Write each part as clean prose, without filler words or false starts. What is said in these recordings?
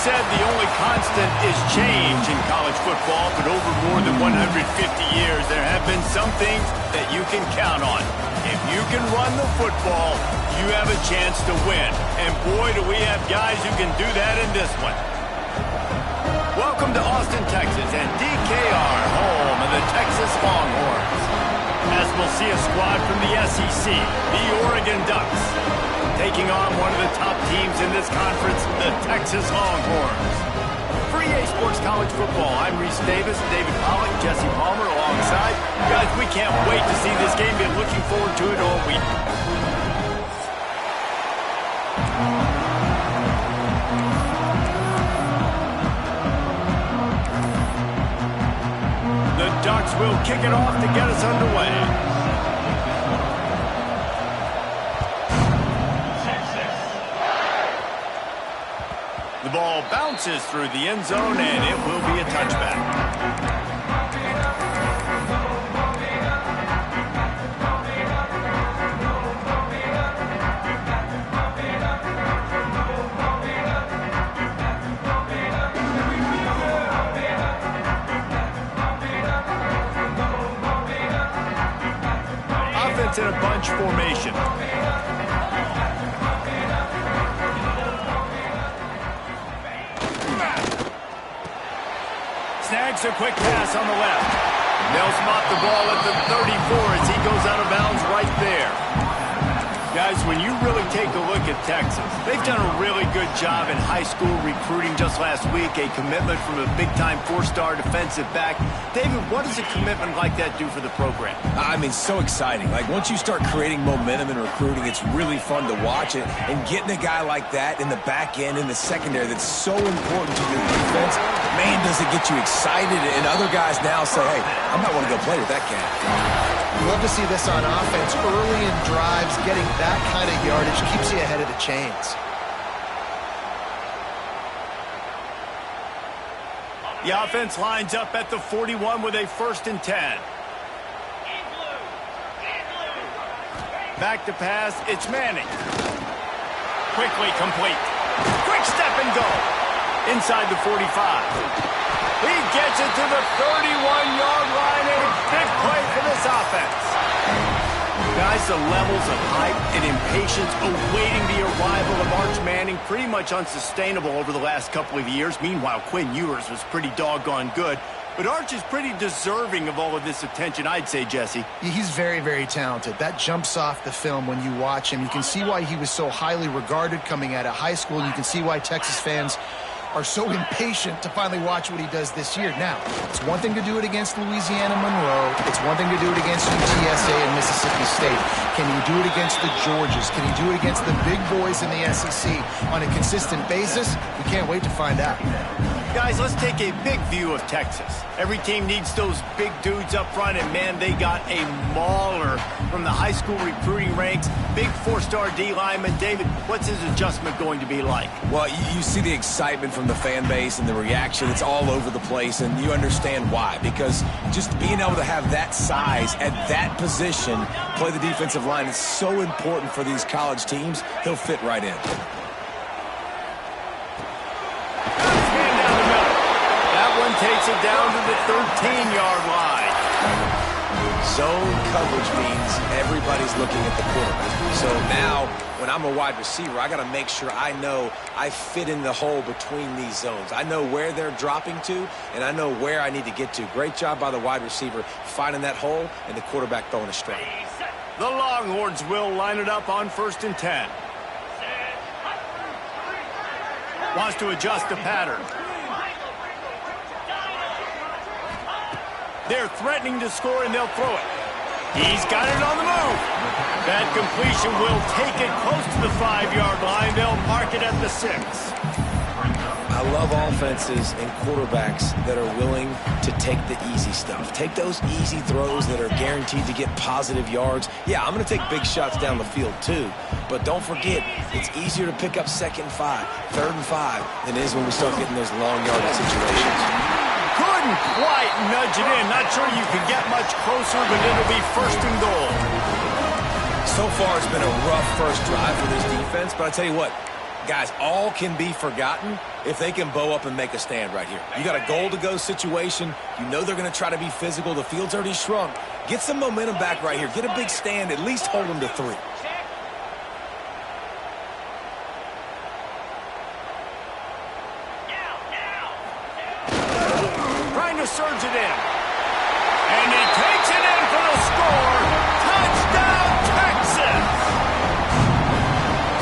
said the only constant is change in college football, but over more than 150 years, there have been some things that you can count on. If you can run the football, you have a chance to win. And boy, do we have guys who can do that in this one. Welcome to Austin, Texas, and DKR, home of the Texas Longhorns. As we'll see a squad from the SEC, the Oregon Ducks, taking on one of the top teams in this conference, the Texas Longhorns. For EA Sports College Football, I'm Reese Davis, David Pollack, Jesse Palmer alongside. Guys, we can't wait to see this game. Been looking forward to it all week. The Ducks will kick it off to get us underway. The ball bounces through the end zone, and it will be a touchback. Offense in a bunch formation. Snags a quick pass on the left. They'll spot the ball at the 34 as he goes out of bounds right there. Guys, when you really take a look at Texas, they've done a really good job in high school recruiting. Just last week, a commitment from a big-time four-star defensive back. David, what does a commitment like that do for the program? I mean, so exciting. Like, once you start creating momentum in recruiting, it's really fun to watch it. And getting a guy like that in the back end, in the secondary, that's so important to your defense, man, does it get you excited. And other guys now say, hey, I might want to go play with that cat. You love to see this on offense. Early in drives, getting that kind of yardage keeps you ahead of the chains. The offense lines up at the 41 with a 1st and 10. Back to pass, it's Manning. Quickly complete. Quick step and go. Inside the 45. He gets it to the 31-yard line, and a big play for this offense. Guys, the levels of hype and impatience awaiting the arrival of Arch Manning pretty much unsustainable over the last couple of years. Meanwhile, Quinn Ewers was pretty doggone good. But Arch is pretty deserving of all of this attention, I'd say, Jesse. He's very, very talented. That jumps off the film when you watch him. You can see why he was so highly regarded coming out of high school. You can see why Texas fans are so impatient to finally watch what he does this year. Now, it's one thing to do it against Louisiana Monroe. It's one thing to do it against UTSA and Mississippi State. Can he do it against the Georgias? Can he do it against the big boys in the SEC on a consistent basis? We can't wait to find out. Guys, let's take a big view of Texas. Every team needs those big dudes up front, and man, they got a mauler from the high school recruiting ranks. Big 4-star D lineman. David, what's his adjustment going to be like? Well, you see the excitement from the fan base and the reaction. It's all over the place, and you understand why. Because just being able to have that size at that position, play the defensive line, is so important for these college teams. He'll fit right in. Takes it down to the 13-yard line. Zone coverage means everybody's looking at the quarterback. So now, when I'm a wide receiver, I got to make sure I know I fit in the hole between these zones. I know where they're dropping to, and I know where I need to get to. Great job by the wide receiver finding that hole, and the quarterback throwing a strike. The Longhorns will line it up on 1st and 10. Wants to adjust the pattern. They're threatening to score, and they'll throw it. He's got it on the move. That completion will take it close to the 5-yard line. They'll mark it at the 6. I love offenses and quarterbacks that are willing to take the easy stuff. Take those easy throws that are guaranteed to get positive yards. Yeah, I'm going to take big shots down the field too. But don't forget, it's easier to pick up 2nd and 5, 3rd and 5 than it is when we start getting those long yardage situations. Couldn't quite nudge it in. Not sure you can get much closer, but it'll be 1st and goal. So far, it's been a rough first drive for this defense, but I tell you what, Guys, all can be forgotten if they can bow up and make a stand right here. You got a goal-to-go situation. You know they're going to try to be physical. The field's already shrunk. Get some momentum back right here. Get a big stand. At least hold them to 3. Trying to surge it in. And he takes it in for the score. Touchdown, Texas!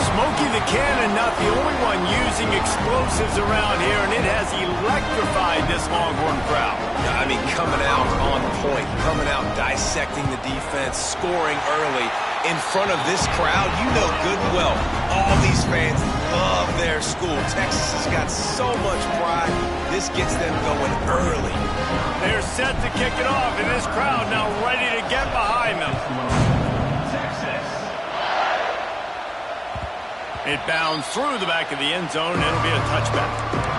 Smokey the Cannon, not the only one using explosives around here, and it has electrified this Longhorn crowd. I mean, coming out on point, coming out dissecting the defense, scoring early in front of this crowd. You know good and well, all these fans love their school. Texas has got so much pride. This gets them going early. They're set to kick it off, and this crowd now ready to get behind them. It bounds through the back of the end zone, and it'll be a touchback.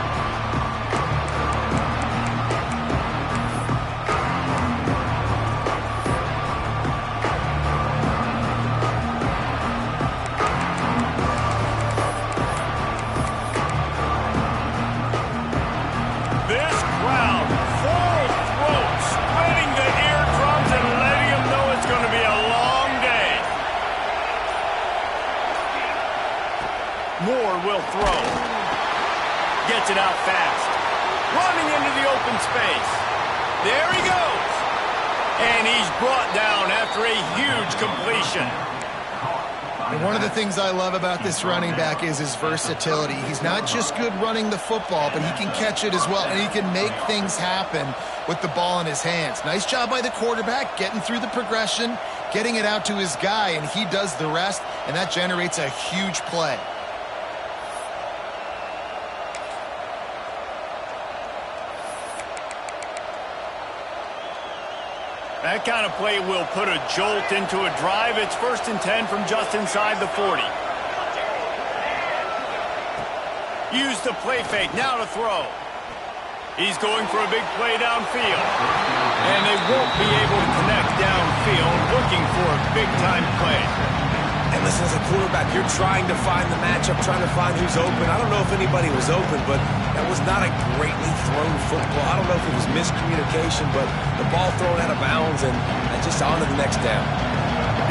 Will throw. Gets it out fast. Running into the open space. There he goes. And he's brought down after a huge completion. And one of the things I love about this running back is his versatility. He's not just good running the football, but he can catch it as well, and he can make things happen with the ball in his hands. Nice job by the quarterback, getting through the progression, getting it out to his guy, and he does the rest, and that generates a huge play. That kind of play will put a jolt into a drive. It's 1st and 10 from just inside the 40. Use the play fake. Now to throw. He's going for a big play downfield. And they won't be able to connect downfield, looking for a big-time play. And listen, as a quarterback, you're trying to find the matchup, trying to find who's open. I don't know if anybody was open, but that was not a greatly thrown football. I don't know if it was miscommunication, but the ball thrown out of bounds and just on to the next down.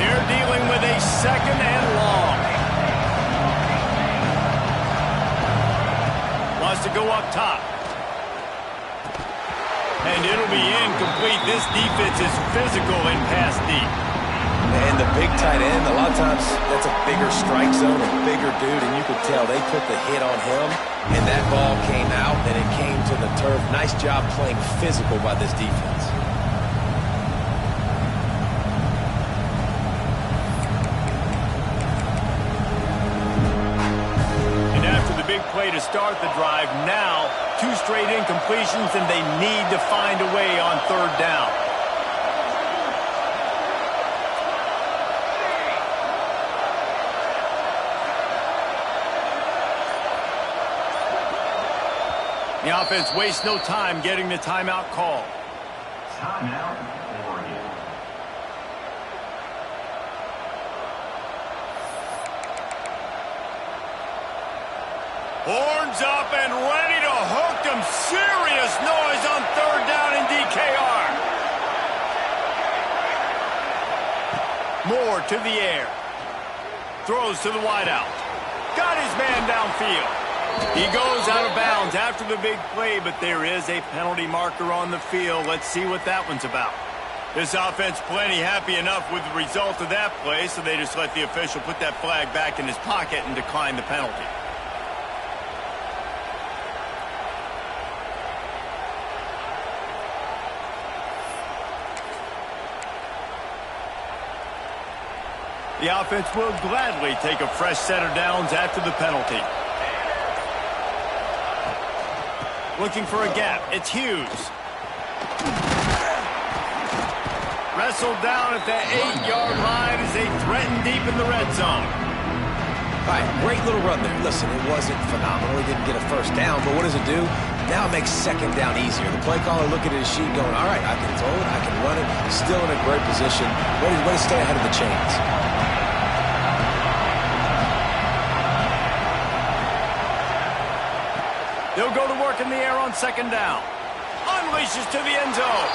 They're dealing with a 2nd and long. Wants to go up top. And it'll be incomplete. This defense is physical and pass deep. And the big tight end, a lot of times that's a bigger strike zone, a bigger dude, and you could tell they put the hit on him, and that ball came out, and it came to the turf. Nice job playing physical by this defense. And after the big play to start the drive, now 2 straight incompletions, and they need to find a way on 3rd down. The offense wastes no time getting the timeout call. Timeout, Oregon. Horns up and ready to hook them. Serious noise on 3rd down in DKR. Moore to the air. Throws to the wideout. Got his man downfield. He goes out of bounds after the big play, but there is a penalty marker on the field. Let's see what that one's about. This offense plenty happy enough with the result of that play, so they just let the official put that flag back in his pocket and decline the penalty. The offense will gladly take a fresh set of downs after the penalty. Looking for a gap. It's Hughes. Wrestled down at the 8-yard line as they threaten deep in the red zone. All right, great little run there. Listen, it wasn't phenomenal. He didn't get a first down, but what does it do? Now it makes 2nd down easier. The play caller looking at his sheet going, all right, I can throw it, I can run it. Still in a great position. Way to stay ahead of the chains. They'll go to work in the air on second down. Unleashes to the end zone.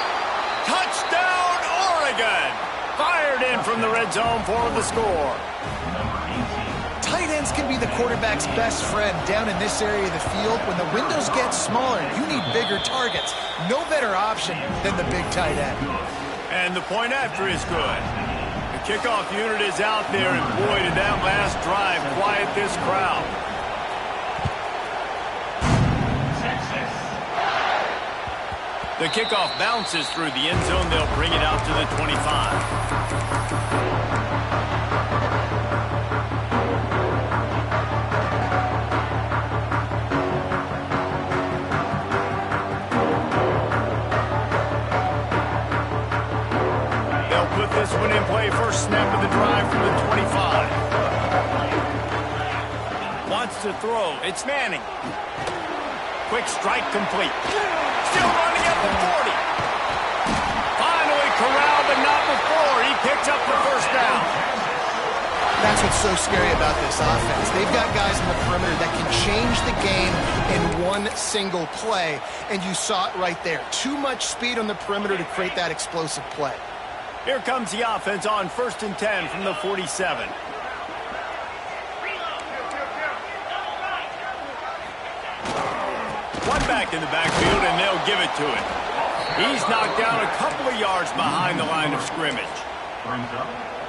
Touchdown, Oregon! Fired in from the red zone for the score. Tight ends can be the quarterback's best friend down in this area of the field. When the windows get smaller, you need bigger targets. No better option than the big tight end. And the point after is good. The kickoff unit is out there, and boy, did that last drive quiet this crowd. The kickoff bounces through the end zone. They'll bring it out to the 25. This one in play, first snap of the drive from the 25. Wants to throw. It's Manning. Quick strike complete. Still running at the 40. Finally corralled, but not before. He picks up the first down. That's what's so scary about this offense. They've got guys in the perimeter that can change the game in one single play, and you saw it right there. Too much speed on the perimeter to create that explosive play. Here comes the offense on 1st and 10 from the 47. One back in the backfield, and they'll give it to him. He's knocked down a couple of yards behind the line of scrimmage.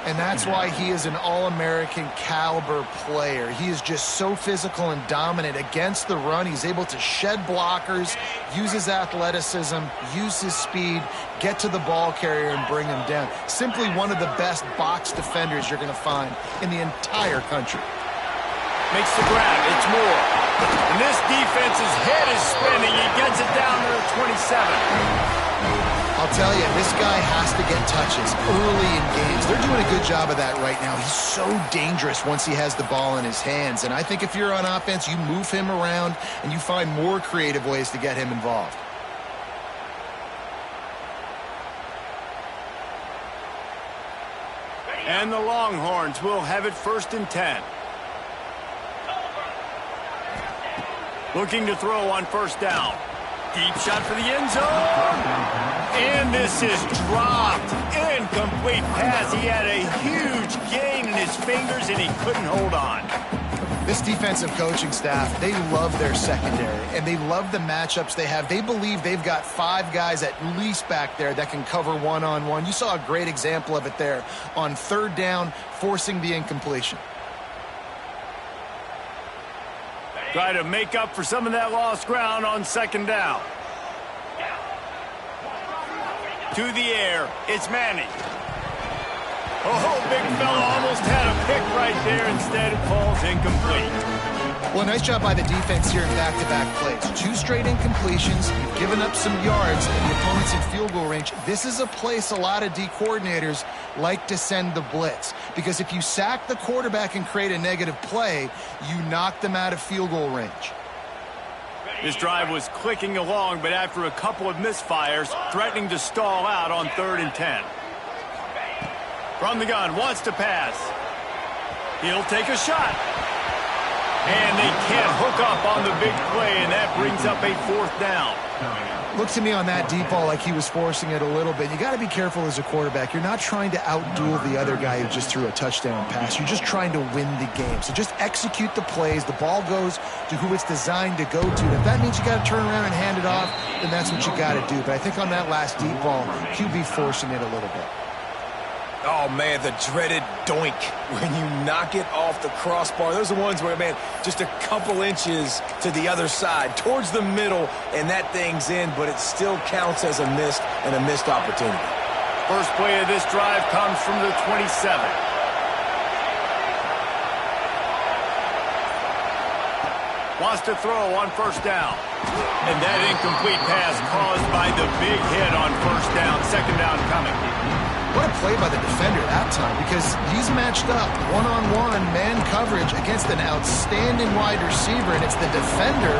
And that's why he is an All-American caliber player. He is just so physical and dominant against the run. He's able to shed blockers, use his athleticism, use his speed, get to the ball carrier and bring him down. Simply one of the best box defenders you're going to find in the entire country. Makes the grab. It's Moore. And this defense's head is spinning. He gets it down to the 27. I'll tell you, this guy has to get touches early in games. They're doing a good job of that right now. He's so dangerous once he has the ball in his hands. And I think if you're on offense, you move him around and you find more creative ways to get him involved. And the Longhorns will have it 1st and 10. Looking to throw on 1st down. Deep shot for the end zone. And this is dropped. Incomplete pass. He had a huge gain in his fingers, and he couldn't hold on. This defensive coaching staff, they love their secondary, and they love the matchups they have. They believe they've got 5 guys at least back there that can cover one-on-one. You saw a great example of it there on 3rd down, forcing the incompletion. Try to make up for some of that lost ground on 2nd down. To the air, it's Manning. Oh, big fella almost had a pick right there. Instead, it falls incomplete. Well, nice job by the defense here in back-to-back plays. 2 straight incompletions. You've given up some yards, and the opponent's in field goal range. This is a place a lot of D coordinators like to send the blitz, because if you sack the quarterback and create a negative play, you knock them out of field goal range. This drive was clicking along, but after a couple of misfires, threatening to stall out on 3rd and 10. From the gun, wants to pass. He'll take a shot. And they can't hook up on the big play, and that brings up a 4th down. Looked to me on that deep ball like he was forcing it a little bit. You got to be careful as a quarterback. You're not trying to outduel the other guy who just threw a touchdown pass. You're just trying to win the game. So just execute the plays. The ball goes to who it's designed to go to. And if that means you got to turn around and hand it off, then that's what you got to do. But I think on that last deep ball, QB forcing it a little bit. Oh, man, the dreaded doink when you knock it off the crossbar. Those are the ones where, man, just a couple inches to the other side, towards the middle, and that thing's in, but it still counts as a missed opportunity. First play of this drive comes from the 27. Wants to throw on 1st down. And that incomplete pass caused by the big hit on 1st down. 2nd down coming. What a play by the defender that time, because he's matched up one-on-one man coverage against an outstanding wide receiver, and it's the defender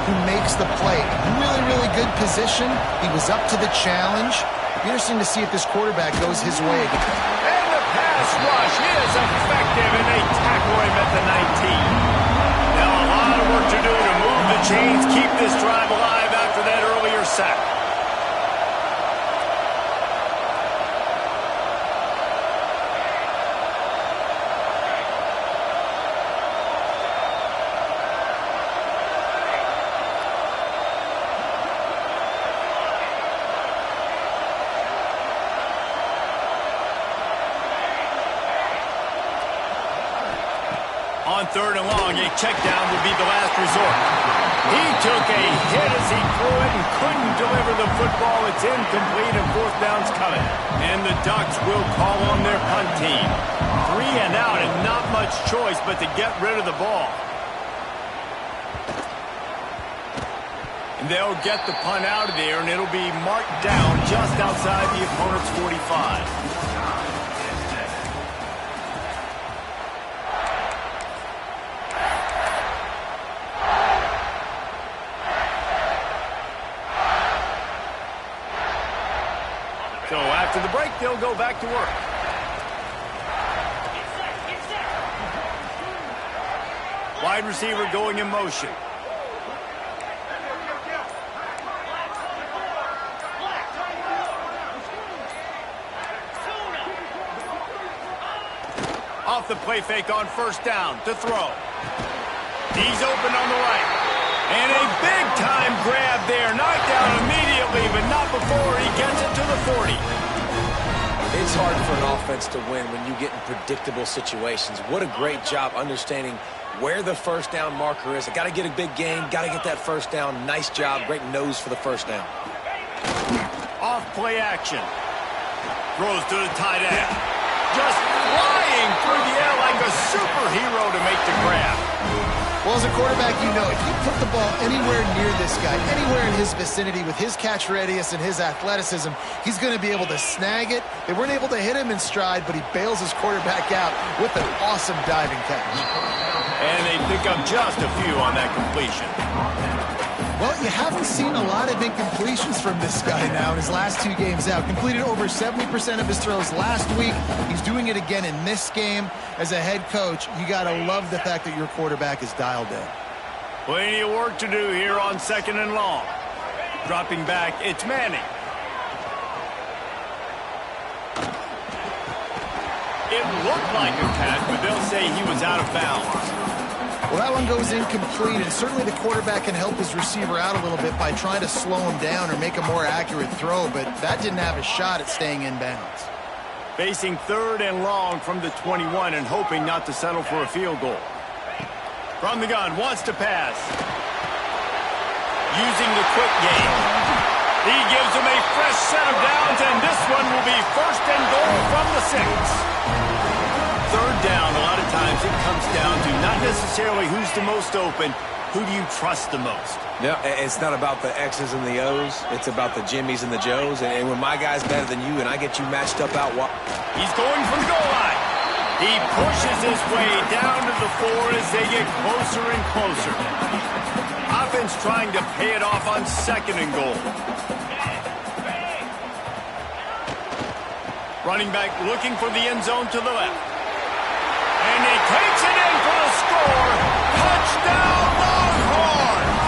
who makes the play. Really, really good position. He was up to the challenge. Be interesting to see if this quarterback goes his way. And the pass rush is effective, and they tackle him at the 19. Now a lot of work to do to move the chains, keep this On 3rd and long, a check down will be the last resort. He took a hit as he threw it and couldn't deliver the football. It's incomplete and 4th down's coming. And the Ducks will call on their punt team. 3 and out and not much choice but to get rid of the ball. And they'll get the punt out of there, and it'll be marked down just outside the opponent's 45. So after the break, they'll go back to work. Wide receiver going in motion. Off the play fake on 1st down to throw. He's open on the right. And a big-time grab there. Knocked down immediately, but not before he gets it to the 40. It's hard for an offense to win when you get in predictable situations. What a great job understanding where the 1st down marker is. I got to get a big gain, got to get that 1st down. Nice job, great nose for the 1st down. Off play action. Throws to the tight end. Just flying through the air like a superhero to make the grab. Well, as a quarterback, you know, if you put the ball anywhere near this guy, anywhere in his vicinity with his catch radius and his athleticism, he's going to be able to snag it. They weren't able to hit him in stride, but he bails his quarterback out with an awesome diving catch. And they pick up just a few on that completion. Well, you haven't seen a lot of incompletions from this guy now in his last 2 games out. Completed over 70% of his throws last week. He's doing it again in this game. As a head coach, you got to love the fact that your quarterback is dialed in. Plenty of work to do here on 2nd and long. Dropping back, it's Manning. It looked like a catch, but they'll say he was out of bounds. Well, that one goes incomplete, and certainly the quarterback can help his receiver out a little bit by trying to slow him down or make a more accurate throw, but that didn't have a shot at staying in bounds. Facing 3rd and long from the 21 and hoping not to settle for a field goal. From the gun, wants to pass. Using the quick game. He gives him a fresh set of downs, and this one will be 1st and goal from the 6. 3rd down, a lot of times it comes down to not necessarily who's the most open, who do you trust the most? Yeah, it's not about the X's and the O's. It's about the Jimmies and the Joes. And when my guy's better than you and I get you matched up out wide. He's going for the goal line. He pushes his way down to the 4 as they get closer and closer. Offense trying to pay it off on 2nd and goal. Running back looking for the end zone to the left. And he takes it in for the score. Touchdown, Longhorns!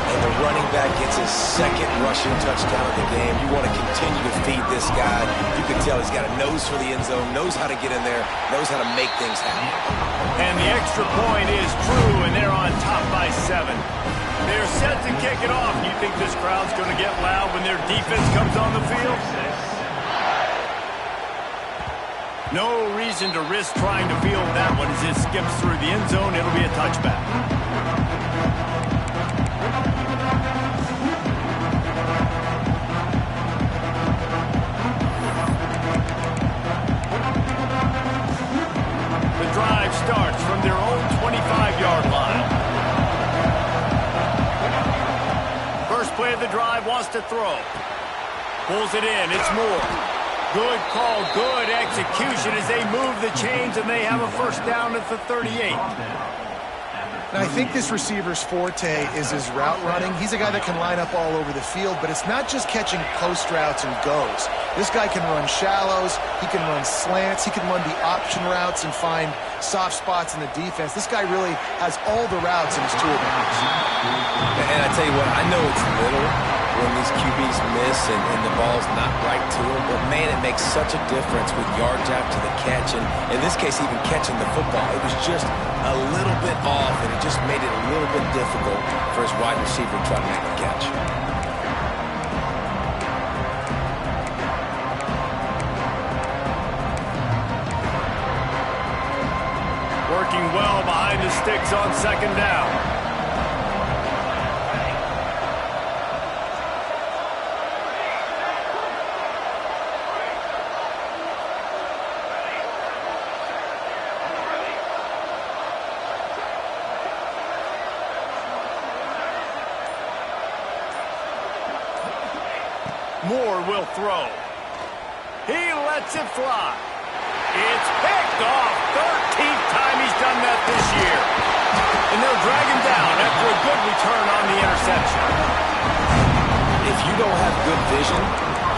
And the running back gets his 2nd rushing touchdown of the game. You want to continue to feed this guy. You can tell he's got a nose for the end zone, knows how to get in there, knows how to make things happen. And the extra point is true, and they're on top by 7. They're set to kick it off. You think this crowd's going to get loud when their defense comes on the field? No reason to risk trying to field that one as it skips through the end zone. It'll be a touchback. The drive starts from their own 25-yard line. First play of the drive, wants to throw. Pulls it in. It's Moore. Good call, good execution as they move the chains and they have a 1st down at the 38. And I think this receiver's forte is his route running. He's a guy that can line up all over the field, but it's not just catching post routes and goes. This guy can run shallows, he can run slants, he can run the option routes and find soft spots in the defense. This guy really has all the routes in his toolbox. And I tell you what, I know it's little when these QBs miss and the ball's not right to them, but man, it makes such a difference with yards after the catch, and in this case, even catching the football. It was just a little bit off, and it just made it a little bit difficult for his wide receiver to try to make the catch. working well behind the sticks on second down. Moore will throw. He lets it fly. It's picked off. 13th time he's done that this year. And they'll drag him down after a good return on the interception. If you don't have good vision,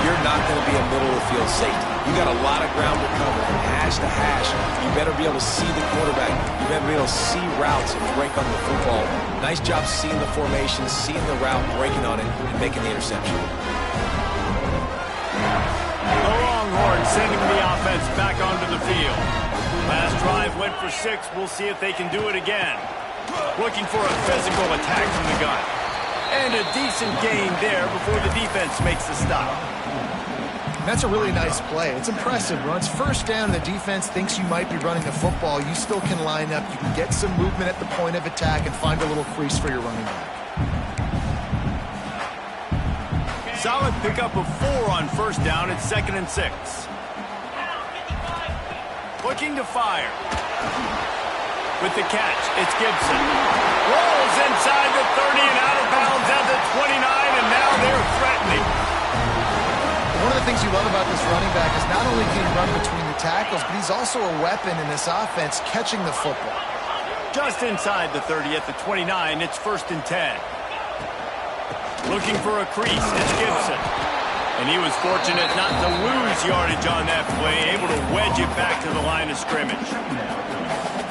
you're not going to be a middle-of-the-field safety. You got a lot of ground to cover from hash to hash. You better be able to see the quarterback. You better be able to see routes and break on the football. Nice job seeing the formation, seeing the route, breaking on it, and making the interception. The Longhorns sending the offense back onto the field. Last drive went for 6. We'll see if they can do it again. Looking for a physical attack from the gun. And a decent gain there before the defense makes the stop. That's a really nice play. It's impressive. When it's first down and the defense thinks you might be running the football, you still can line up. You can get some movement at the point of attack and find a little crease for your running back. Solid pickup of 4 on first down. It's 2nd and 6. Looking to fire. With the catch, it's Gibson. Rolls inside the 30 and out of bounds at the 29, and now they're threatening. One of the things you love about this running back is not only can he run between the tackles, but he's also a weapon in this offense catching the football. Just inside the 30 at the 29, it's 1st and 10. Looking for a crease, it's Gibson. And he was fortunate not to lose yardage on that play, able to wedge it back to the line of scrimmage.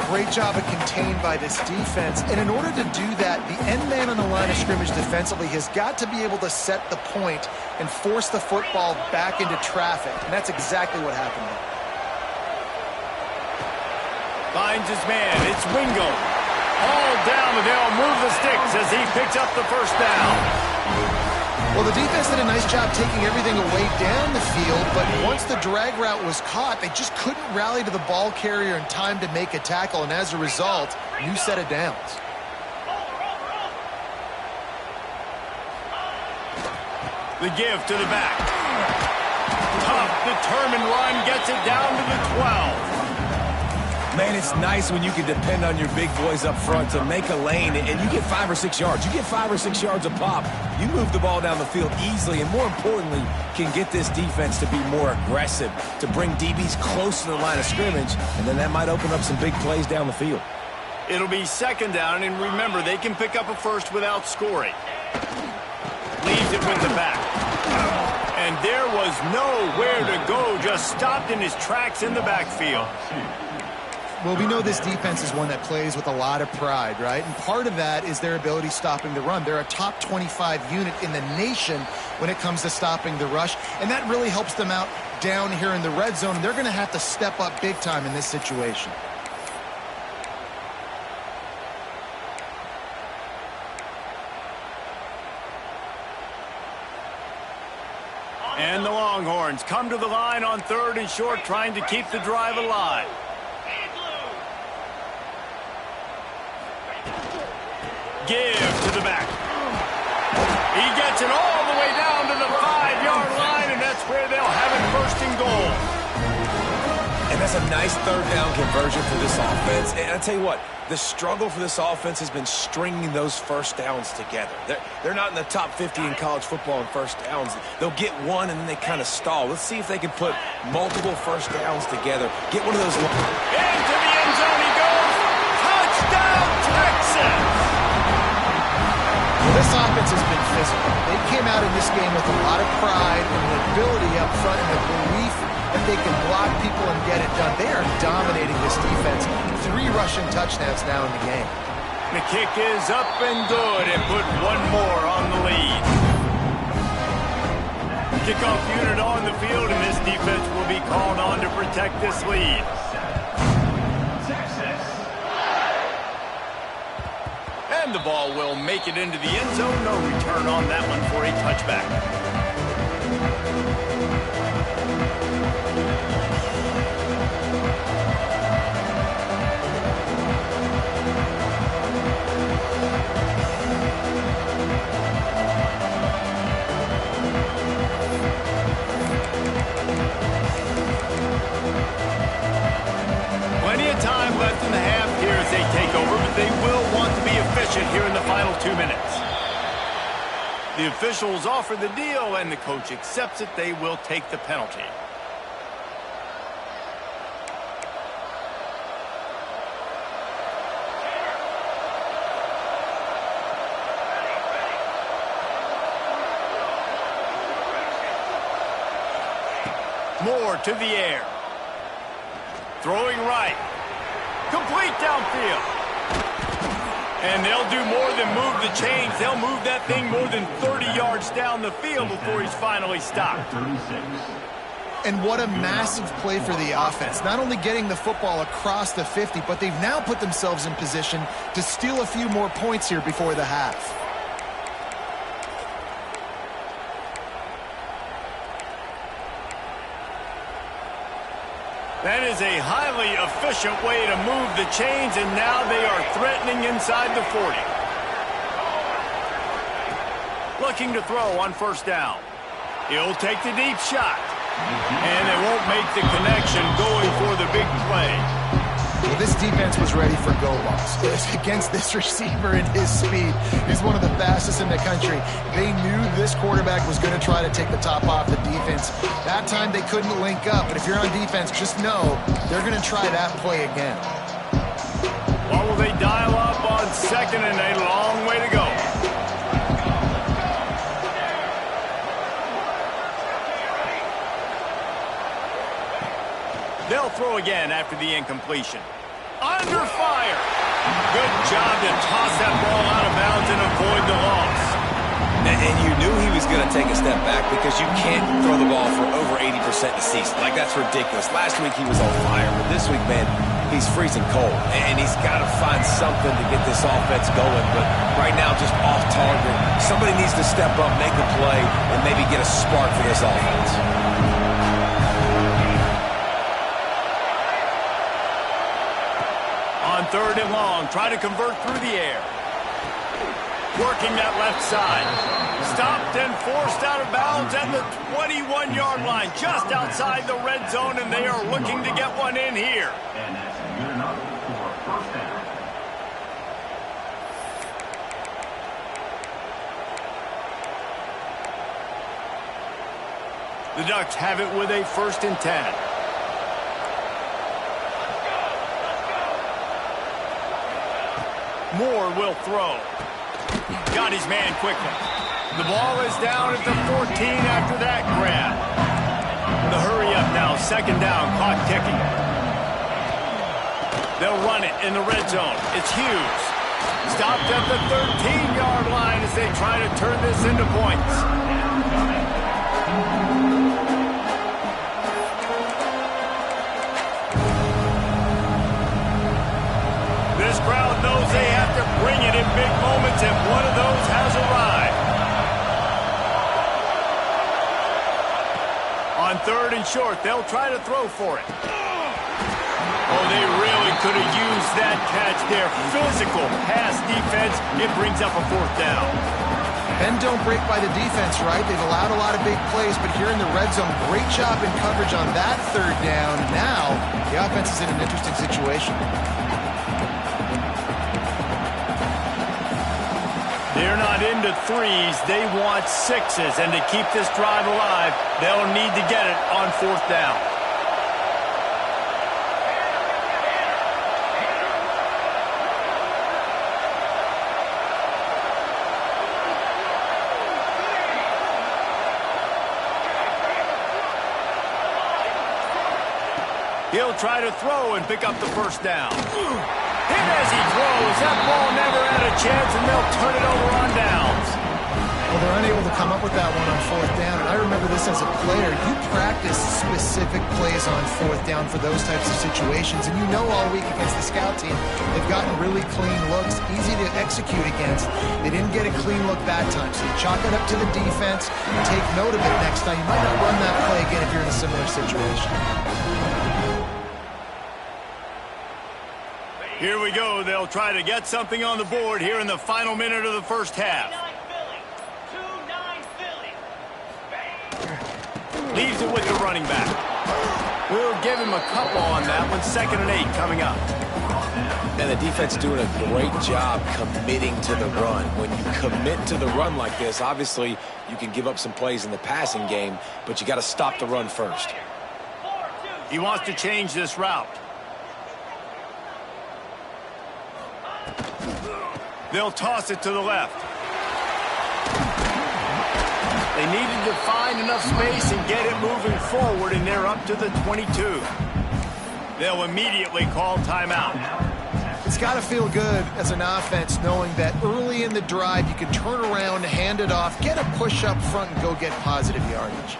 Great job of contained by this defense. And in order to do that, the end man on the line of scrimmage defensively has got to be able to set the point and force the football back into traffic. And that's exactly what happened there. Finds his man. It's Wingo. All down, and they'll move the sticks as he picks up the first down. Well, the defense did a nice job taking everything away down the field, but once the drag route was caught, they just couldn't rally to the ball carrier in time to make a tackle, and as a result, new set of downs. The give to the back. Tough, determined run gets it down to the 12. Man, it's nice when you can depend on your big boys up front to make a lane, and you get 5 or 6 yards. You get 5 or 6 yards a pop. You move the ball down the field easily, and more importantly, can get this defense to be more aggressive, to bring DBs close to the line of scrimmage, and then that might open up some big plays down the field. It'll be 2nd down, and remember, they can pick up a first without scoring. Leaves it with the back. And there was nowhere to go, just stopped in his tracks in the backfield. Well, we know this defense is one that plays with a lot of pride, right? And part of that is their ability stopping the run. They're a top 25 unit in the nation when it comes to stopping the rush, and that really helps them out down here in the red zone. They're going to have to step up big time in this situation. And the Longhorns come to the line on 3rd and short, trying to keep the drive alive. Give to the back. He gets it all the way down to the 5-yard line, and that's where they'll have it 1st and goal. And that's a nice 3rd down conversion for this offense. And I tell you what, the struggle for this offense has been stringing those first downs together. They're not in the top 50 in college football in first downs. They'll get one, and then they kind of stall. Let's see if they can put multiple first downs together. Get one of those. Into the end zone he goes. Touchdown, Texas! Well, this offense has been physical. They came out in this game with a lot of pride and the ability up front and the belief that they can block people and get it done. They are dominating this defense. 3 rushing touchdowns now in the game. The kick is up and good, and put one more on the lead. Kickoff unit on the field, and this defense will be called on to protect this lead. And the ball will make it into the end zone. No return on that one for a touchback. possession here in the final 2 minutes. The officials offer the deal, and the coach accepts it. They will take the penalty. Moore to the air. Throwing right. Complete downfield. And they'll do more than move the chains. They'll move that thing more than 30 yards down the field before he's finally stopped. And what a massive play for the offense. Not only getting the football across the 50, but they've now put themselves in position to steal a few more points here before the half. That is a highly efficient way to move the chains, and now they are threatening inside the 40. Looking to throw on first down. He'll take the deep shot. And they won't make the connection going for the big play. Well, this defense was ready for go balls. Against this receiver and his speed, he's one of the fastest in the country. They knew this quarterback was going to try to take the top off the defense. That time they couldn't link up, but if you're on defense, just know they're going to try that play again. What will they dial up on second and a long way to go? They'll throw again after the incompletion. Under fire. Good job to toss that ball out of bounds and avoid the loss. And you knew he was going to take a step back because you can't throw the ball for over 80% a season. Like, that's ridiculous. Last week he was on fire, but this week, man, he's freezing cold. And he's got to find something to get this offense going. But right now, just off target. Somebody needs to step up, make a play, and maybe get a spark for this offense. On third and long, try to convert through the air. Working that left side. Stopped and forced out of bounds at the 21-yard line, just outside the red zone, and they are looking to get one in here. And that's good enough for first down. The Ducks have it with a 1st and 10. Moore will throw. Got his man quickly. The ball is down at the 14 after that grab. The hurry up now, 2nd down, clock ticking. They'll run it in the red zone. It's Hughes. Stopped at the 13-yard line as they try to turn this into points. This crowd knows they have to bring it in big moments, and one of those has arrived. On 3rd and short, they'll try to throw for it. Oh, they really could have used that catch there. Physical pass defense. It brings up a 4th down. Bend don't break by the defense, right? They've allowed a lot of big plays, but here in the red zone, great job in coverage on that 3rd down. Now, the offense is in an interesting situation. They're not into 3s. They want 6s. And to keep this drive alive, they'll need to get it on 4th down. He'll try to throw and pick up the 1st down. Hit as he throws. That ball never had a chance, and they'll turn it over on downs. Well, they're unable to come up with that one on 4th down. And I remember this as a player. You practice specific plays on 4th down for those types of situations. And you know all week against the scout team, they've gotten really clean looks, easy to execute against. They didn't get a clean look that time. So you chalk it up to the defense. Take note of it next time. You might not run that play again if you're in a similar situation. Here we go. They'll try to get something on the board here in the final minute of the 1st half. Leaves it with the running back. We'll give him a couple on that one. 2nd and 8 coming up. And the the defense doing a great job committing to the run. When you commit to the run like this, obviously you can give up some plays in the passing game, but you got to stop the run first. He wants to change this route. They'll toss it to the left. They needed to find enough space and get it moving forward, and they're up to the 22. They'll immediately call timeout. It's got to feel good as an offense knowing that early in the drive you can turn around, hand it off, get a push up front, and go get positive yardage.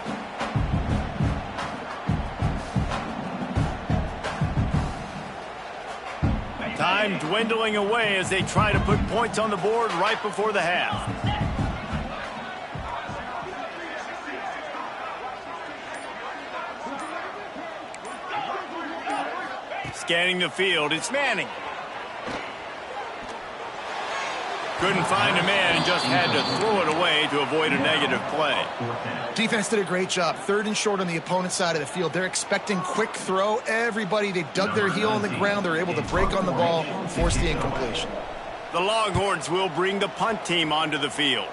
Time dwindling away as they try to put points on the board right before the half. Scanning the field, it's Manning. Couldn't find a man and just had to throw it away to avoid a negative play. Defense did a great job. 3rd and short on the opponent's side of the field. They're expecting quick throw. Everybody, they dug their heel on the ground. They're able to break on the ball and force the incompletion. The Longhorns will bring the punt team onto the field.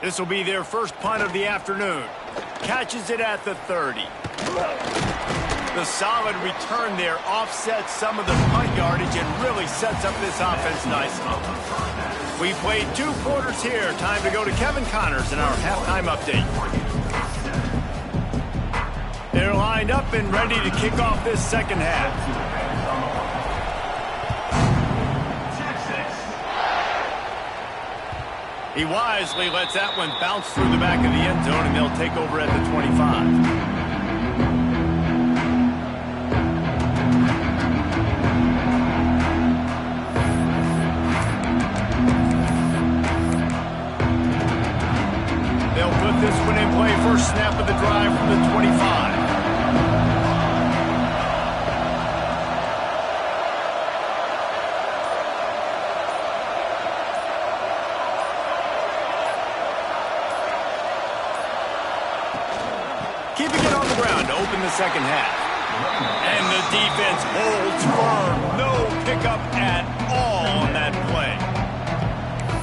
This will be their first punt of the afternoon. Catches it at the 30. The solid return there offsets some of the punt yardage and really sets up this offense nicely. We played 2 quarters here. Time to go to Kevin Connors in our halftime update. They're lined up and ready to kick off this second half. He wisely lets that one bounce through the back of the end zone, and they'll take over at the 25. This one in play, first snap of the drive from the 25. Keeping it on the ground to open the second half. And the defense holds firm. No pickup at all on that play.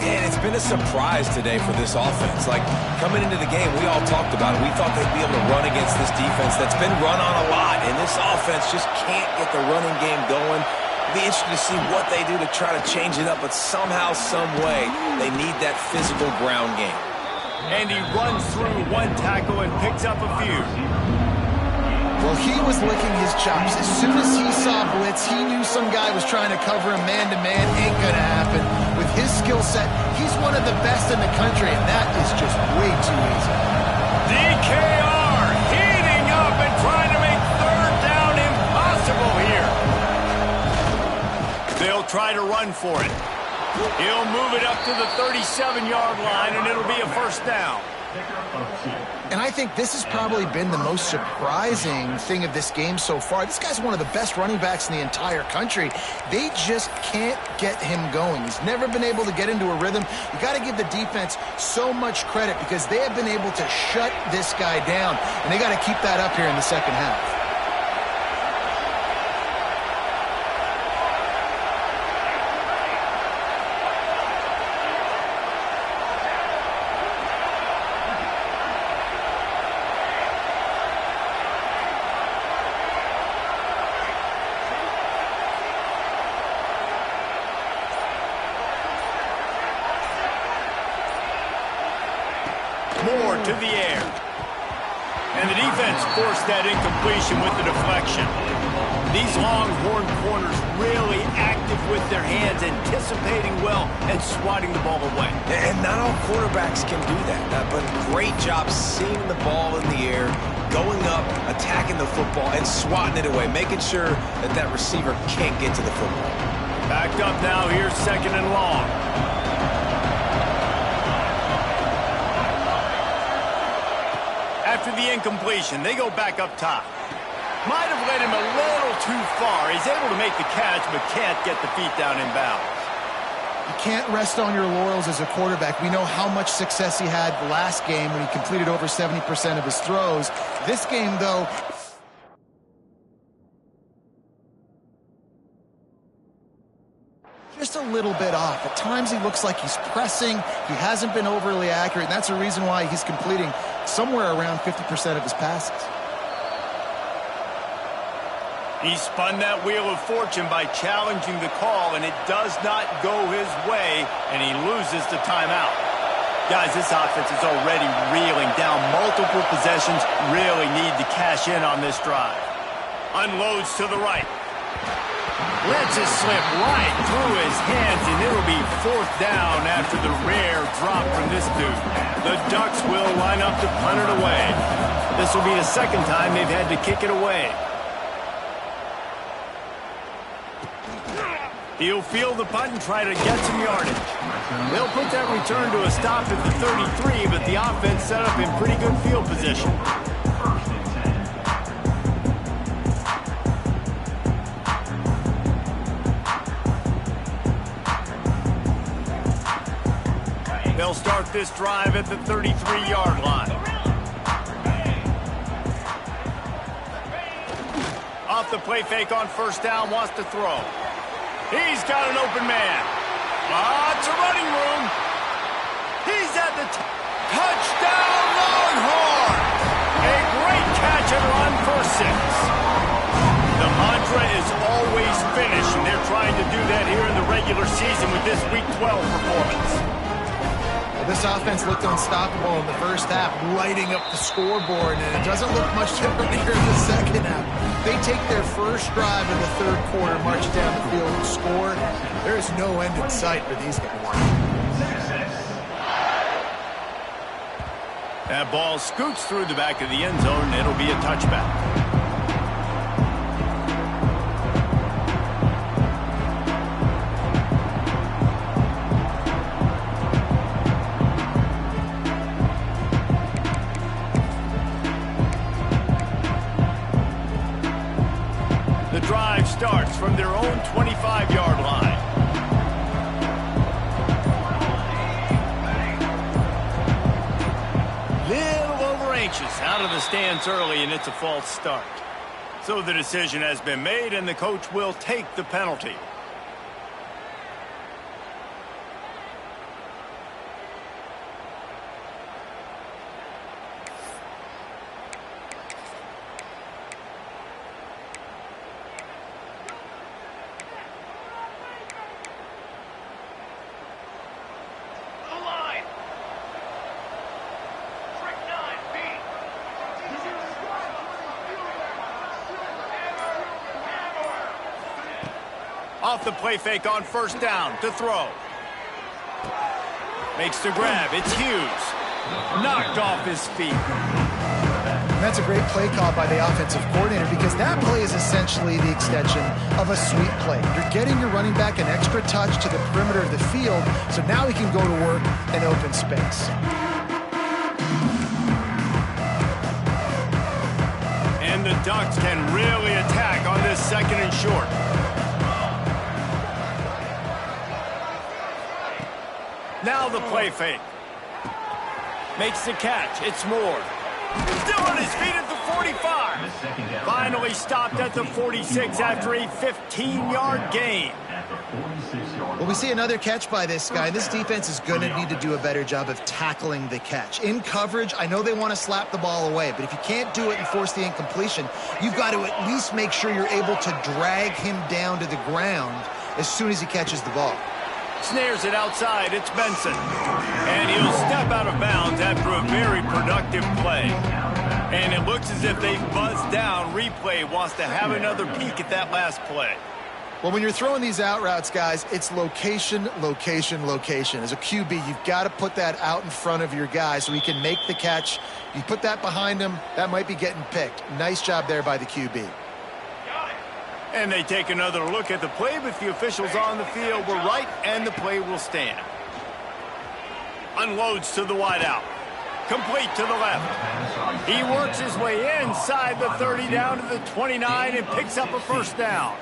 And it's been a surprise today for this offense. Like, coming into the game, we all talked about it. We thought they'd be able to run against this defense that's been run on a lot. And this offense just can't get the running game going. It'll be interesting to see what they do to try to change it up. But somehow, some way, they need that physical ground game. And he runs through 1 tackle and picks up a few. Well, he was licking his chops. As soon as he saw blitz, he knew some guy was trying to cover him man-to-man. Ain't gonna happen. With his skill set, he's one of the best in the country, and that is just way too easy. DKR heating up and trying to make 3rd down impossible here. They'll try to run for it. He'll move it up to the 37-yard line, and it'll be a first down. And I think this has probably been the most surprising thing of this game so far. This guy's one of the best running backs in the entire country. They just can't get him going. He's never been able to get into a rhythm. You got to give the defense so much credit because they have been able to shut this guy down, and they got to keep that up here in the second half. Moore to the air. And the defense forced that incompletion with the deflection. These Longhorn corners really active with their hands, anticipating well and swatting the ball away. And not all quarterbacks can do that, but great job seeing the ball in the air, going up, attacking the football, and swatting it away, making sure that that receiver can't get to the football. Backed up now, here's 2nd and long. After the incompletion, they go back up top. Might have led him a little too far. He's able to make the catch, but can't get the feet down in bounds. You can't rest on your laurels as a quarterback. We know how much success he had last game when he completed over 70% of his throws. This game, though, just a little bit off. At times he looks like he's pressing. He hasn't been overly accurate, and that's the reason why he's completing somewhere around 50% of his passes. He spun that wheel of fortune by challenging the call, and it does not go his way, and he loses the timeout. Guys, this offense is already reeling down multiple possessions, really need to cash in on this drive. Unloads to the right. Lets it slip right through his hands, and it'll be 4th down after the rare drop from this dude. The Ducks will line up to punt it away. This will be the second time they've had to kick it away. He'll field the punt and try to get some yardage. They'll put that return to a stop at the 33, but the offense set up in pretty good field position. They'll start this drive at the 33-yard line. Off the play fake on 1st down, wants to throw. He's got an open man. Lots of running room. He's at the touchdown Longhorn. A great catch and run for 6. The mantra is always finish, and they're trying to do that here in the regular season with this Week 12 performance. Well, this offense looked unstoppable in the first half, lighting up the scoreboard, and it doesn't look much different here in the second half. They take their first drive in the 3rd quarter, march down the field and score. There is no end in sight for these guys. That ball scoots through the back of the end zone, and it'll be a touchback. The drive starts from their own 25-yard line. Little over anxious, out of the stands early, and it's a false start. So the decision has been made, and the coach will take the penalty. Off the play fake on 1st down to throw. Makes the grab. It's Hughes. Knocked off his feet. And that's a great play call by the offensive coordinator, because that play is essentially the extension of a sweep play. You're getting your running back an extra touch to the perimeter of the field, so now he can go to work in open space. And the Ducks can really attack on this 2nd and short. Now the play fake. Makes the catch. It's Moore. Still on his feet at the 45. Finally stopped at the 46 after a 15-yard gain. Well, we see another catch by this guy. This defense is going to need to do a better job of tackling the catch. In coverage, I know they want to slap the ball away, but if you can't do it and force the incompletion, you've got to at least make sure you're able to drag him down to the ground as soon as he catches the ball. Snares it outside. It's Benson. And he'll step out of bounds after a very productive play. And it looks as if they've buzzed down. Replay wants to have another peek at that last play. Well, when you're throwing these out routes, guys, it's location, location, location. As a QB, you've got to put that out in front of your guy so he can make the catch. You put that behind him, that might be getting picked. Nice job there by the QB. And they take another look at the play, but the officials on the field were right, and the play will stand. Unloads to the wideout. Complete to the left. He works his way inside the 30 down to the 29 and picks up a 1st down.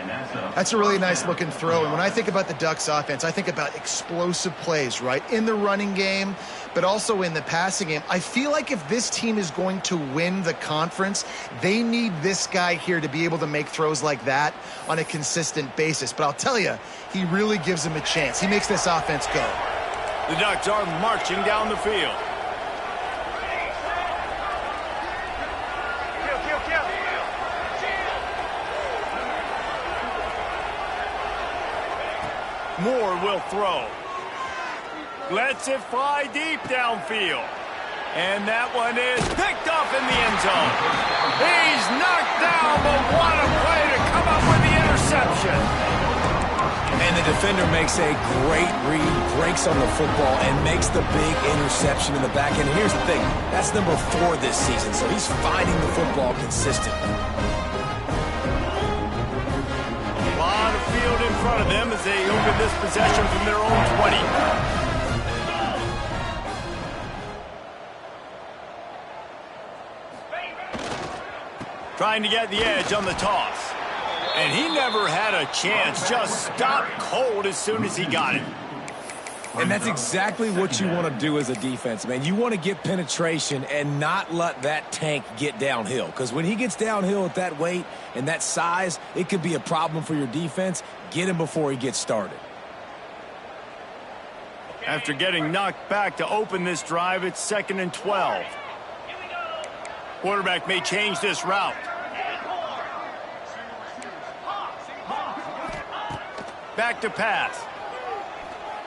That's a really nice looking throw. And when I think about the Ducks offense, I think about explosive plays, right? In the running game, but also in the passing game. I feel like if this team is going to win the conference, they need this guy here to be able to make throws like that on a consistent basis. But I'll tell you, he really gives them a chance. He makes this offense go. The Ducks are marching down the field. Moore will throw. Lets it fly deep downfield. And that one is picked off in the end zone. He's knocked down, but what a play to come up with the interception. And the defender makes a great read, breaks on the football, and makes the big interception in the back end. Here's the thing. That's number 4 this season, so he's finding the football consistently. Field in front of them as they open this possession from their own 20. Trying to get the edge on the toss. And he never had a chance, just stopped cold as soon as he got it. And that's exactly what you want to do as a defense, man. You want to get penetration and not let that tank get downhill. Because when he gets downhill at that weight and that size, it could be a problem for your defense. Get him before he gets started. After getting knocked back to open this drive, it's 2nd and 12. Quarterback may change this route. Back to pass.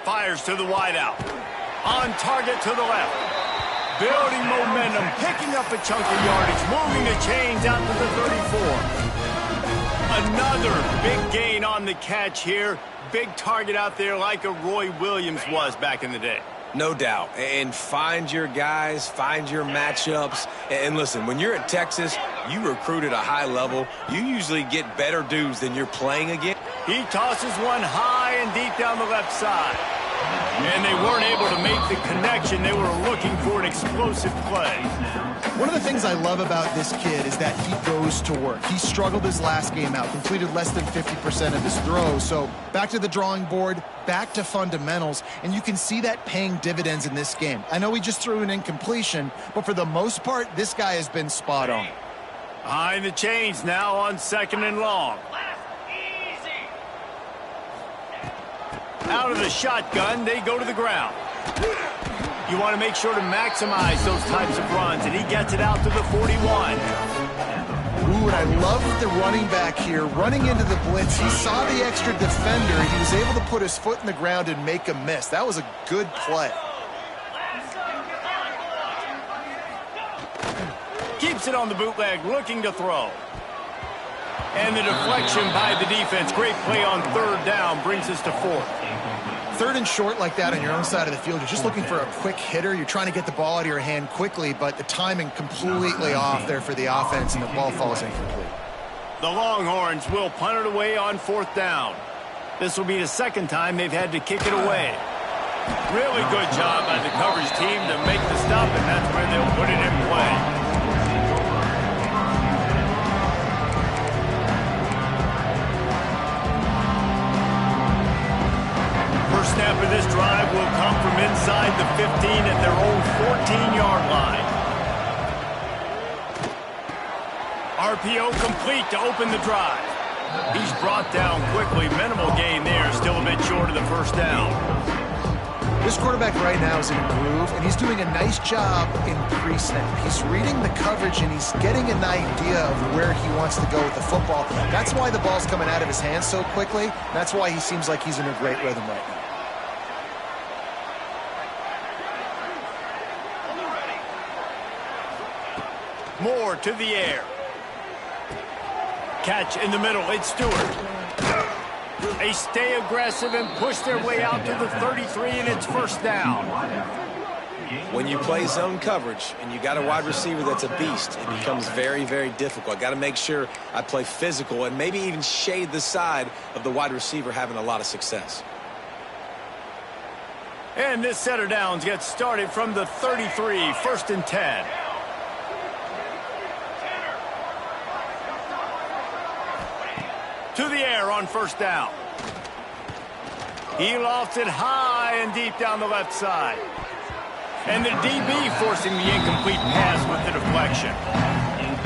Fires to the wideout. On target to the left. Building momentum, picking up a chunk of yardage, moving the chains out to the 34. Another big gain on the catch here. Big target out there like a Roy Williams was back in the day. No doubt. And find your guys, find your matchups. And listen, when you're at Texas, you recruit at a high level. You usually get better dudes than you're playing against. He tosses one high and deep down the left side. And they weren't able to make the connection. They were looking for an explosive play. One of the things I love about this kid is that he goes to work. He struggled his last game out, completed less than 50% of his throws. So back to the drawing board, back to fundamentals, and you can see that paying dividends in this game. I know he just threw an incompletion, but for the most part, this guy has been spot on. Behind the chains now on 2nd and long. Out of the shotgun, they go to the ground. You want to make sure to maximize those types of runs, and he gets it out to the 41. Ooh, and I love the running back here, running into the blitz. He saw the extra defender. He was able to put his foot in the ground and make a miss. That was a good play. Keeps it on the bootleg, looking to throw. And the deflection by the defense. Great play on 3rd down, brings us to 4th. 3rd and short like that on your own side of the field, you're just looking for a quick hitter. You're trying to get the ball out of your hand quickly, but the timing completely off there for the offense, and the ball falls incomplete. The Longhorns will punt it away on 4th down. This will be the 2nd time they've had to kick it away. Really good job by the coverage team to make the stop, and that's where they'll put it in play. First snap of this drive will come from inside the 15 at their own 14-yard line. RPO complete to open the drive. He's brought down quickly. Minimal gain there. Still a bit short of the 1st down. This quarterback right now is in a groove, and he's doing a nice job in pre-snap. He's reading the coverage, and he's getting an idea of where he wants to go with the football. That's why the ball's coming out of his hands so quickly. That's why he seems like he's in a great rhythm right now. Moore to the air. Catch in the middle. It's Stewart. They stay aggressive and push their way out to the 33, and it's 1st down. When you play zone coverage and you got a wide receiver that's a beast, it becomes very, very difficult. I got to make sure I play physical and maybe even shade the side of the wide receiver having a lot of success. And this set of downs gets started from the 33, 1st and 10. To the air on on first down. He lofts it high and deep down the left side. And the DB forcing the incomplete pass with the deflection.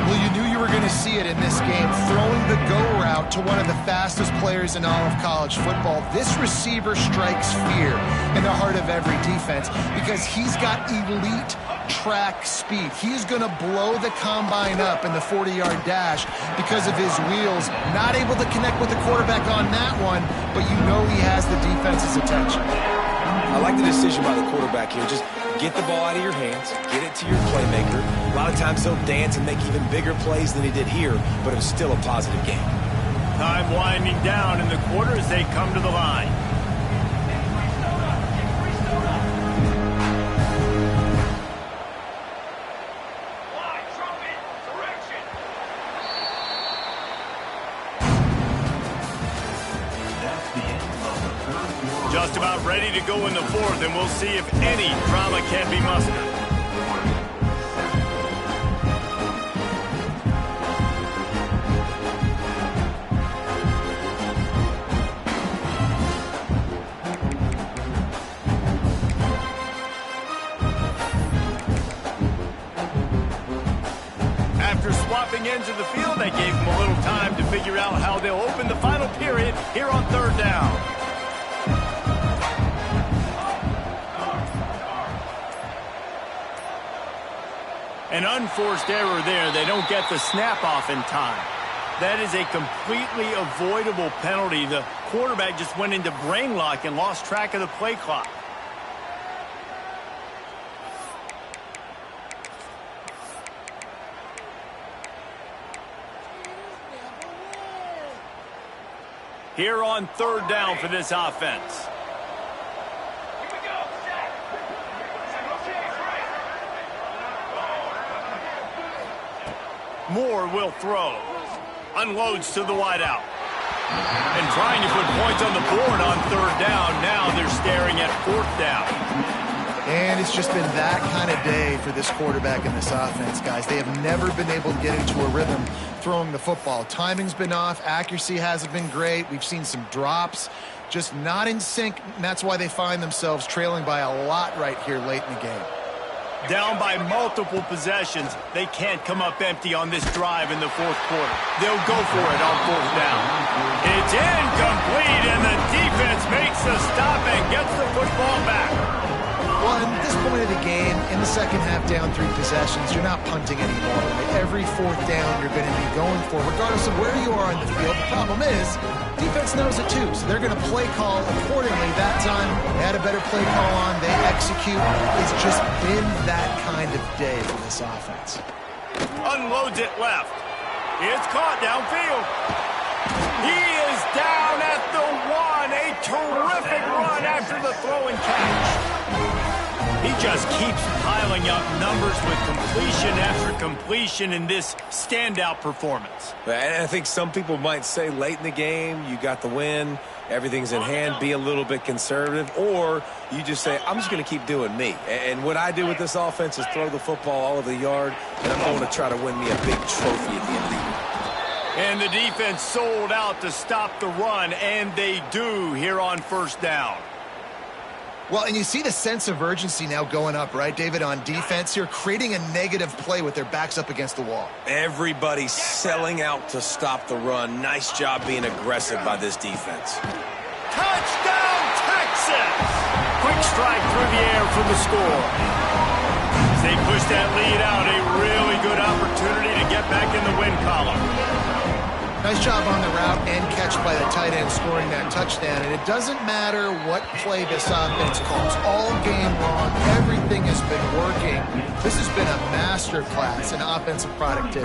Well, you knew you were going to see it in this game, throwing the go route to one of the fastest players in all of college football. This receiver strikes fear in the heart of every defense because he's got elite track speed. He's going to blow the combine up in the 40-yard dash because of his wheels. Not able to connect with the quarterback on that one, but you know he has the defense's attention. I like the decision by the quarterback here. Just get the ball out of your hands, get it to your playmaker. A lot of times he'll dance and make even bigger plays than he did here, but it was still a positive game. Time winding down in the quarter as they come to the line. Just about ready to go in the fourth, and we'll see if any drama can be mustered. After swapping ends of the field, they gave them a little time to figure out how they'll open the final period here on third down. An unforced error there. They don't get the snap off in time. That is a completely avoidable penalty. The quarterback just went into brain lock and lost track of the play clock. Here on third down for this offense. Moore will throw. Unloads to the wideout. And trying to put points on the board on third down. Now they're staring at fourth down. And it's just been that kind of day for this quarterback and this offense, guys. They have never been able to get into a rhythm throwing the football. Timing's been off. Accuracy hasn't been great. We've seen some drops. Just not in sync. And that's why they find themselves trailing by a lot right here late in the game. Down by multiple possessions. They can't come up empty on this drive in the fourth quarter. They'll go for it on fourth down. It's incomplete, and the defense makes the stop and gets the football back. Well, at this point of the game, in the second half, down 3 possessions, you're not punting anymore. Right? Every fourth down you're going to be going for, regardless of where you are on the field. The problem is, defense knows it too, so they're going to play call accordingly. That time, they had a better play call on. They execute. It's just been that kind of day for this offense. Unloads it left. It's caught downfield. He is down at the 1. A terrific run after the throw and catch. He just keeps piling up numbers with completion after completion in this standout performance. And I think some people might say late in the game, you got the win, everything's in hand, be a little bit conservative, or you just say, I'm just going to keep doing me. And what I do with this offense is throw the football all over the yard, and I'm going to try to win me a big trophy at the end of the year. And the defense sold out to stop the run, and they do here on first down. Well, and you see the sense of urgency now going up, right, David, on defense here, creating a negative play with their backs up against the wall. Everybody's selling out to stop the run. Nice job being aggressive by this defense. Touchdown, Texas! Quick strike through the air for the score. As they push that lead out, a really good opportunity to get back in the win column. Nice job on the route and catch by the tight end scoring that touchdown. And it doesn't matter what play this offense calls. All game long, everything has been working. This has been a masterclass in offensive productivity.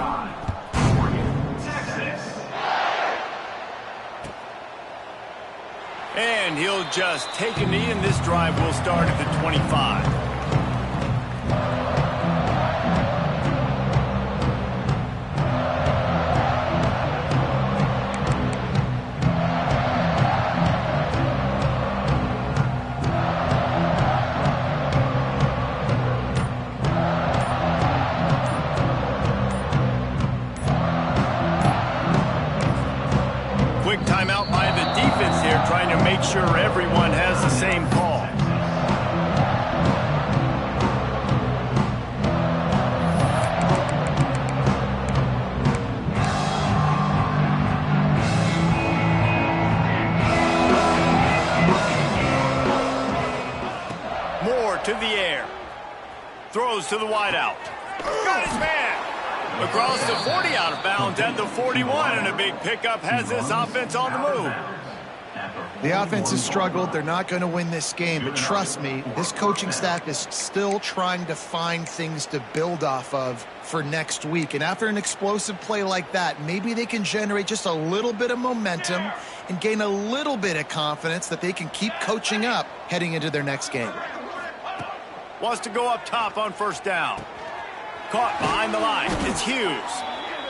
And he'll just take a knee, and this drive will start at the 25. Quick timeout by has the same call. Moore to the air. Throws to the wideout. Got his man. Across the 40, out of bounds at the 41, and a big pickup has this offense on the move. The offense has struggled. They're not going to win this game, but trust me, this coaching staff is still trying to find things to build off of for next week. And after an explosive play like that, maybe they can generate just a little bit of momentum and gain a little bit of confidence that they can keep coaching up heading into their next game. Wants to go up top on first down. Caught behind the line. It's Hughes.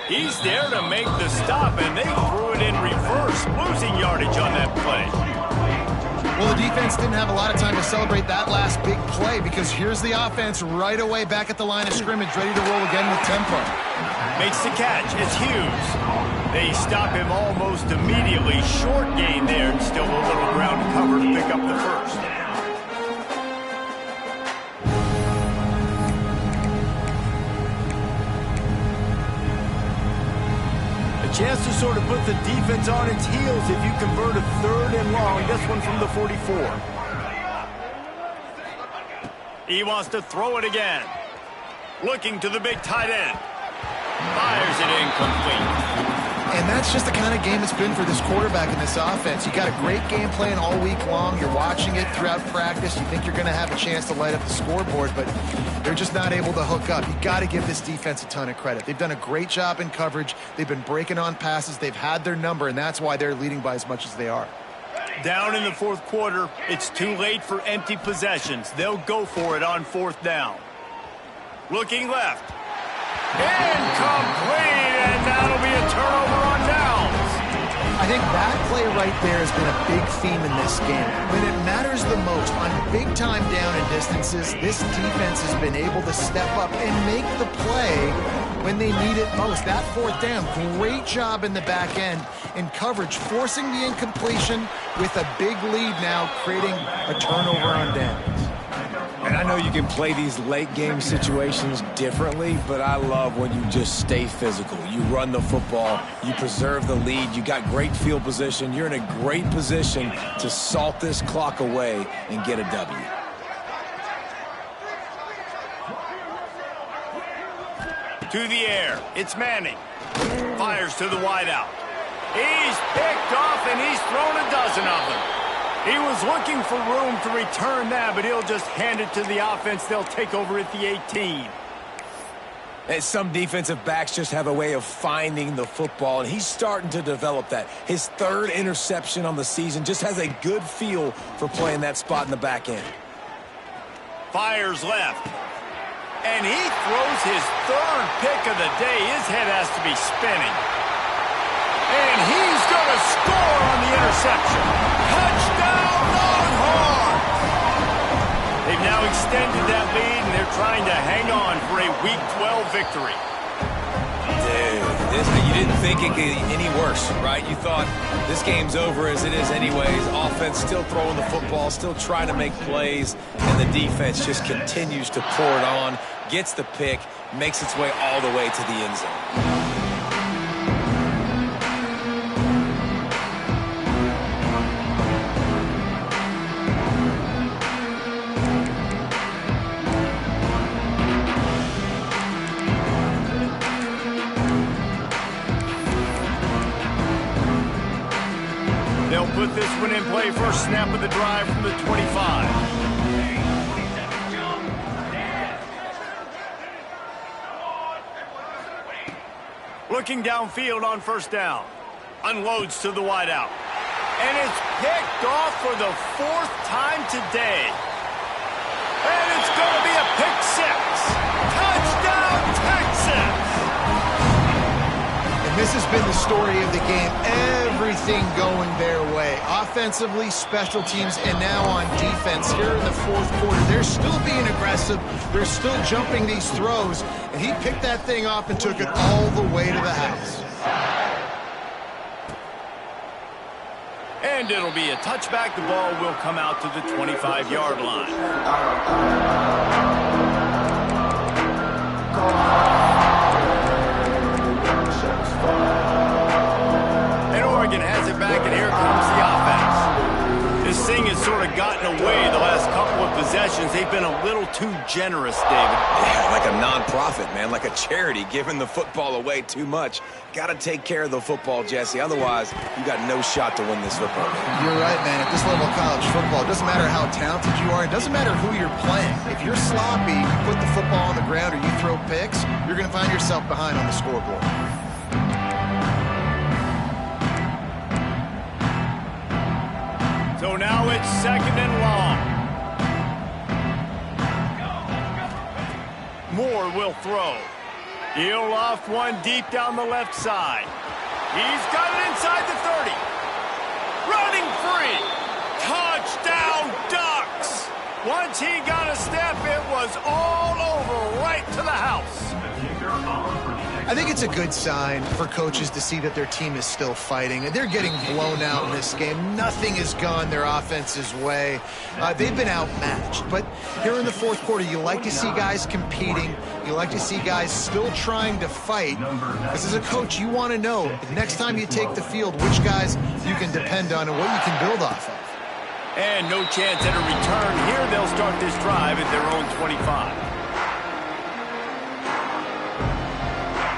He's there to make the stop, and they threw it in reverse, losing yardage on that play. Well, the defense didn't have a lot of time to celebrate that last big play because here's the offense right away back at the line of scrimmage, ready to roll again with tempo. Makes the catch. It's Hughes. They stop him almost immediately. Short gain there, and still a little ground to cover to pick up the first. Chance to sort of put the defense on its heels if you convert a 3rd and long. This one from the 44. He wants to throw it again. Looking to the big tight end. Fires it incomplete. And that's just the kind of game it's been for this quarterback in this offense. You got a great game plan all week long. You're watching it throughout practice. You think you're going to have a chance to light up the scoreboard, but they're just not able to hook up. You got to give this defense a ton of credit. They've done a great job in coverage. They've been breaking on passes. They've had their number, and that's why they're leading by as much as they are. Down in the 4th quarter, it's too late for empty possessions. They'll go for it on 4th down. Looking left. Incomplete, and that'll be a turnover on downs. I think that play right there has been a big theme in this game. When it matters the most, on big-time down and distances, this defense has been able to step up and make the play when they need it most. That 4th down, great job in the back end in coverage, forcing the incompletion with a big lead now, creating a turnover on downs. And I know you can play these late-game situations differently, but I love when you just stay physical. You run the football, you preserve the lead, you got great field position, you're in a great position to salt this clock away and get a W. To the air, it's Manning. Fires to the wideout. He's picked off, and he's thrown a dozen of them. He was looking for room to return that, but he'll just hand it to the offense. They'll take over at the 18. And some defensive backs just have a way of finding the football, and he's starting to develop that. His 3rd interception on the season, just has a good feel for playing that spot in the back end. Fires left. And he throws his 3rd pick of the day. His head has to be spinning. And he's going to score on the interception. Touchdown, Longhorns! They've now extended that lead, and they're trying to hang on for a Week 12 victory. Dude, you didn't think it could get any worse, right? You thought this game's over as it is anyways. Offense still throwing the football, still trying to make plays, and the defense just continues to pour it on, gets the pick, makes its way all the way to the end zone. They'll put this one in play. First snap of the drive from the 25. Looking downfield on first down. Unloads to the wideout. And it's picked off for the 4th time today. And it's going to be a pick 6. Touchdown, Texas! And this has been the story of the game. Everything going their way. Offensively, special teams, and now on defense here in the 4th quarter. They're still being aggressive. They're still jumping these throws. And he picked that thing off and took it all the way to the house. And it'll be a touchback. The ball will come out to the 25-yard line. And Oregon has it back, and here comes the offense. This thing has sort of gotten away the last couple of possessions. They've been a little too generous, David. Yeah, like a non-profit, man, like a charity, giving the football away too much. Got to take care of the football, Jesse. Otherwise, you got no shot to win this football game. You're right, man. At this level of college football, it doesn't matter how talented you are. It doesn't matter who you're playing. If you're sloppy, you put the football on the ground or you throw picks, you're going to find yourself behind on the scoreboard. So now it's 2nd and long. Moore will throw. He'll loft one deep down the left side. He's got it inside the 30. Running free. Touchdown, Ducks. Once he got a step, it was all over right to the house. I think it's a good sign for coaches to see that their team is still fighting. They're getting blown out in this game. Nothing has gone their offense's way. They've been outmatched. But here in the fourth quarter, you like to see guys competing. You like to see guys still trying to fight. Because as a coach, you want to know next time you take the field which guys you can depend on and what you can build off of. And no chance at a return here. They'll start this drive at their own 25.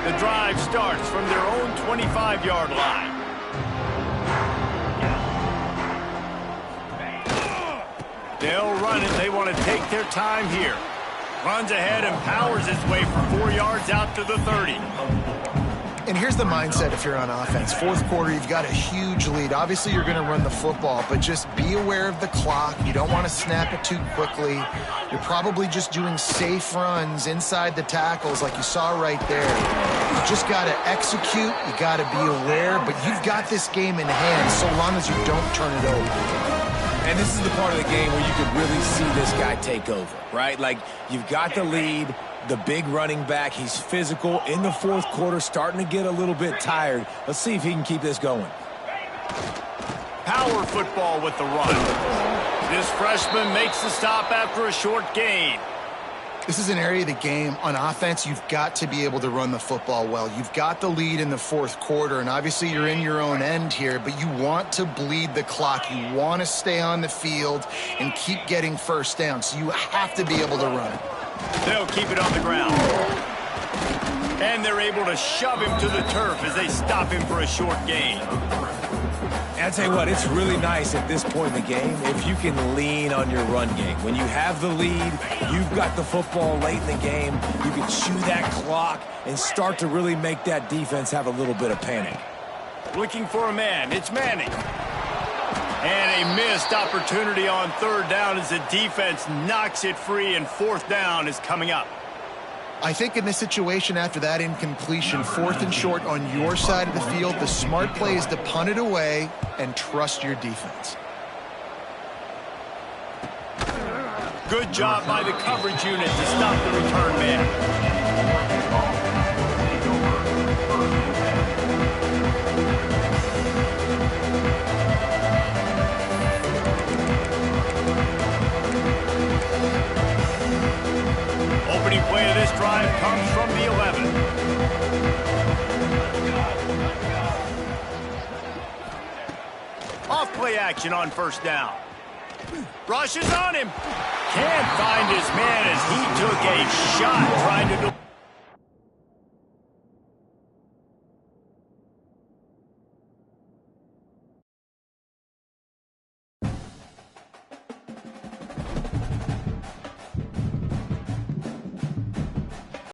The drive starts from their own 25-yard line. They'll run it. They want to take their time here. Runs ahead and powers his way for 4 yards out to the 30. And here's the mindset if you're on offense. Fourth quarter, you've got a huge lead. Obviously, you're going to run the football, but just be aware of the clock. You don't want to snap it too quickly. You're probably just doing safe runs inside the tackles like you saw right there. You just got to execute. You got to be aware, but you've got this game in hand so long as you don't turn it over. And this is the part of the game where you could really see this guy take over, right? Like, you've got the lead. The big running back, he's physical in the fourth quarter, starting to get a little bit tired. Let's see if he can keep this going. Power football with the run. This freshman makes the stop after a short gain. This is an area of the game on offense you've got to be able to run the football well. You've got the lead in the fourth quarter, and obviously you're in your own end here, but you want to bleed the clock. You want to stay on the field and keep getting first down, so you have to be able to run it. They'll keep it on the ground. And they're able to shove him to the turf as they stop him for a short gain. And I tell you what, it's really nice at this point in the game if you can lean on your run game. When you have the lead, you've got the football late in the game, you can chew that clock and start to really make that defense have a little bit of panic. Looking for a man. It's Manning. And a missed opportunity on third down as the defense knocks it free, and fourth down is coming up. I think in this situation after that incompletion, fourth and short on your side of the field, the smart play is to punt it away and trust your defense. Good job by the coverage unit to stop the return man. Opening play of this drive comes from the 11. Off play action on first down. Rushes on him. Can't find his man as he took a shot trying to